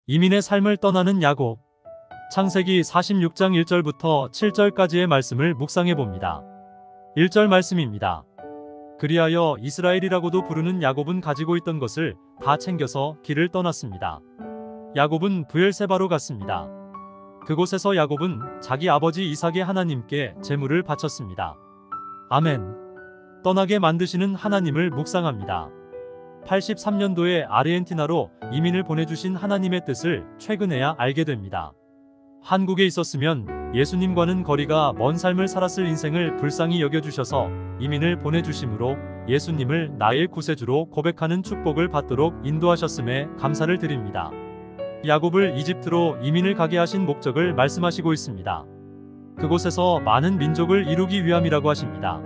이민의 삶을 떠나는 야곱. 창세기 46장 1절부터 7절까지의 말씀을 묵상해 봅니다. 1절 말씀입니다. 그리하여 이스라엘이라고도 부르는 야곱은 가지고 있던 것을 다 챙겨서 길을 떠났습니다. 야곱은 브엘세바로 갔습니다. 그곳에서 야곱은 자기 아버지 이삭의 하나님께 제물을 바쳤습니다. 아멘. 떠나게 만드시는 하나님을 묵상합니다. 83년도에 아르헨티나로 이민을 보내주신 하나님의 뜻을 최근에야 알게 됩니다. 한국에 있었으면 예수님과는 거리가 먼 삶을 살았을 인생을 불쌍히 여겨주셔서 이민을 보내주심으로 예수님을 나의 구세주로 고백하는 축복을 받도록 인도하셨음에 감사를 드립니다. 야곱을 이집트로 이민을 가게 하신 목적을 말씀하시고 있습니다. 그곳에서 많은 민족을 이루기 위함이라고 하십니다.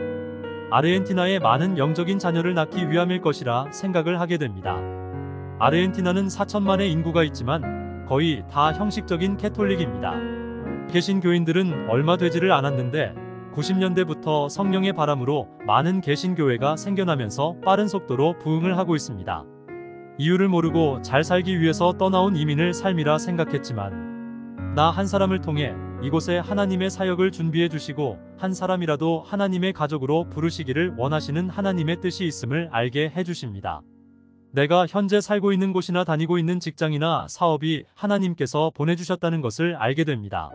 아르헨티나에 많은 영적인 자녀를 낳기 위함일 것이라 생각을 하게 됩니다. 아르헨티나는 4천만의 인구가 있지만 거의 다 형식적인 캐톨릭입니다. 개신교인들은 얼마 되지를 않았는데 90년대부터 성령의 바람으로 많은 개신교회가 생겨나면서 빠른 속도로 부흥을 하고 있습니다. 이유를 모르고 잘 살기 위해서 떠나온 이민을 삶이라 생각했지만 나 한 사람을 통해 이곳에 하나님의 사역을 준비해 주시고 한 사람이라도 하나님의 가족으로 부르시기를 원하시는 하나님의 뜻이 있음을 알게 해주십니다. 내가 현재 살고 있는 곳이나 다니고 있는 직장이나 사업이 하나님께서 보내주셨다는 것을 알게 됩니다.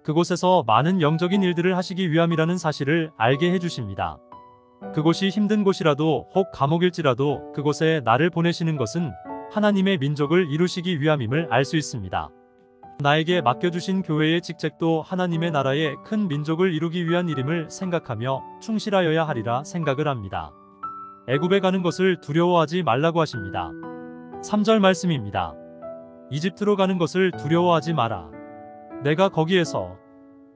그곳에서 많은 영적인 일들을 하시기 위함이라는 사실을 알게 해주십니다. 그곳이 힘든 곳이라도 혹 감옥일지라도 그곳에 나를 보내시는 것은 하나님의 민족을 이루시기 위함임을 알 수 있습니다. 나에게 맡겨주신 교회의 직책도 하나님의 나라의 큰 민족을 이루기 위한 일임을 생각하며 충실하여야 하리라 생각을 합니다. 애굽에 가는 것을 두려워하지 말라고 하십니다. 3절 말씀입니다. 이집트로 가는 것을 두려워하지 마라. 내가 거기에서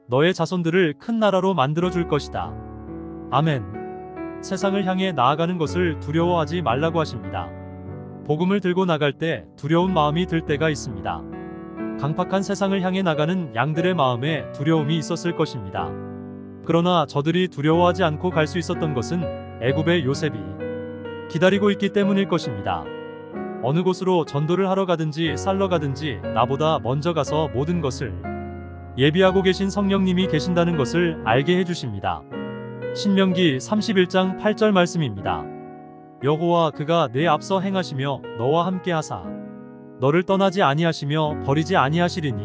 너의 자손들을 큰 나라로 만들어 줄 것이다. 아멘. 세상을 향해 나아가는 것을 두려워하지 말라고 하십니다. 복음을 들고 나갈 때 두려운 마음이 들 때가 있습니다. 강팍한 세상을 향해 나가는 양들의 마음에 두려움이 있었을 것입니다. 그러나 저들이 두려워하지 않고 갈 수 있었던 것은 애굽의 요셉이 기다리고 있기 때문일 것입니다. 어느 곳으로 전도를 하러 가든지 살러 가든지 나보다 먼저 가서 모든 것을 예비하고 계신 성령님이 계신다는 것을 알게 해주십니다. 신명기 31장 8절 말씀입니다. 여호와 그가 내 앞서 행하시며 너와 함께 하사 너를 떠나지 아니하시며 버리지 아니하시리니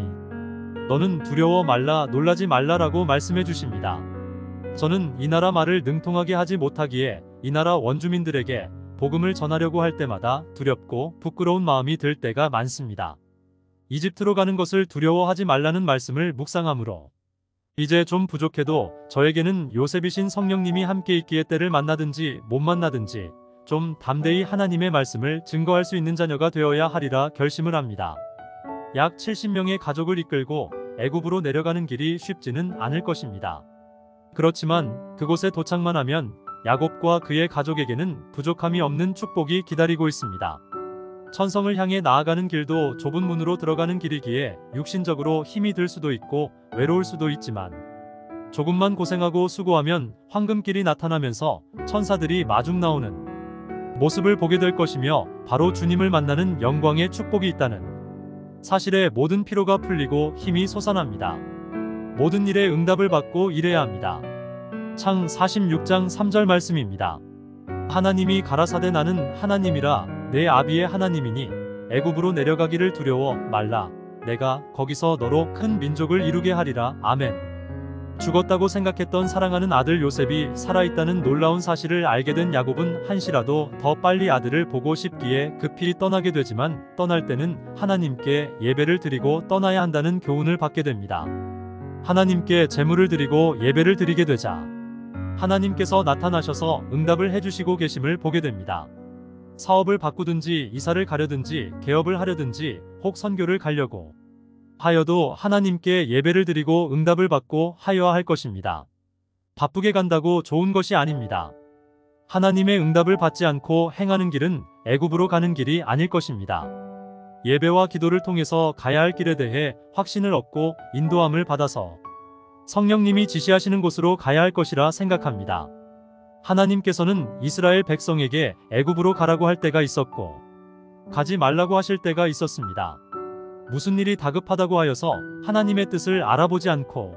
너는 두려워 말라 놀라지 말라라고 말씀해 주십니다. 저는 이 나라 말을 능통하게 하지 못하기에 이 나라 원주민들에게 복음을 전하려고 할 때마다 두렵고 부끄러운 마음이 들 때가 많습니다. 이집트로 가는 것을 두려워하지 말라는 말씀을 묵상함으로 이제 좀 부족해도 저에게는 요셉이신 성령님이 함께 있기에 때를 만나든지 못 만나든지 좀 담대히 하나님의 말씀을 증거할 수 있는 자녀가 되어야 하리라 결심을 합니다. 약 70명의 가족을 이끌고 애굽으로 내려가는 길이 쉽지는 않을 것입니다. 그렇지만 그곳에 도착만 하면 야곱과 그의 가족에게는 부족함이 없는 축복이 기다리고 있습니다. 천성을 향해 나아가는 길도 좁은 문으로 들어가는 길이기에 육신적으로 힘이 들 수도 있고 외로울 수도 있지만 조금만 고생하고 수고하면 황금길이 나타나면서 천사들이 마중 나오는 모습을 보게 될 것이며 바로 주님을 만나는 영광의 축복이 있다는 사실에 모든 피로가 풀리고 힘이 솟아납니다. 모든 일에 응답을 받고 일해야 합니다. 창 46장 3절 말씀입니다. 하나님이 가라사대 나는 하나님이라 내 아비의 하나님이니 애굽으로 내려가기를 두려워 말라. 내가 거기서 너로 큰 민족을 이루게 하리라. 아멘. 죽었다고 생각했던 사랑하는 아들 요셉이 살아있다는 놀라운 사실을 알게 된 야곱은 한시라도 더 빨리 아들을 보고 싶기에 급히 떠나게 되지만 떠날 때는 하나님께 예배를 드리고 떠나야 한다는 교훈을 받게 됩니다. 하나님께 제물을 드리고 예배를 드리게 되자 하나님께서 나타나셔서 응답을 해주시고 계심을 보게 됩니다. 사업을 바꾸든지 이사를 가려든지 개업을 하려든지 혹 선교를 가려고 하여도 하나님께 예배를 드리고 응답을 받고 하여야 할 것입니다. 바쁘게 간다고 좋은 것이 아닙니다. 하나님의 응답을 받지 않고 행하는 길은 애굽으로 가는 길이 아닐 것입니다. 예배와 기도를 통해서 가야 할 길에 대해 확신을 얻고 인도함을 받아서 성령님이 지시하시는 곳으로 가야 할 것이라 생각합니다. 하나님께서는 이스라엘 백성에게 애굽으로 가라고 할 때가 있었고 가지 말라고 하실 때가 있었습니다. 무슨 일이 다급하다고 하여서 하나님의 뜻을 알아보지 않고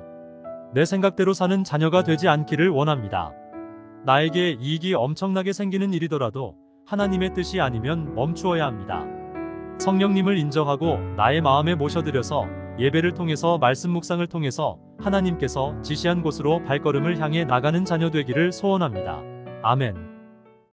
내 생각대로 사는 자녀가 되지 않기를 원합니다. 나에게 이익이 엄청나게 생기는 일이더라도 하나님의 뜻이 아니면 멈추어야 합니다. 성령님을 인정하고 나의 마음에 모셔드려서 예배를 통해서 말씀 묵상을 통해서 하나님께서 지시한 곳으로 발걸음을 향해 나가는 자녀 되기를 소원합니다. 아멘.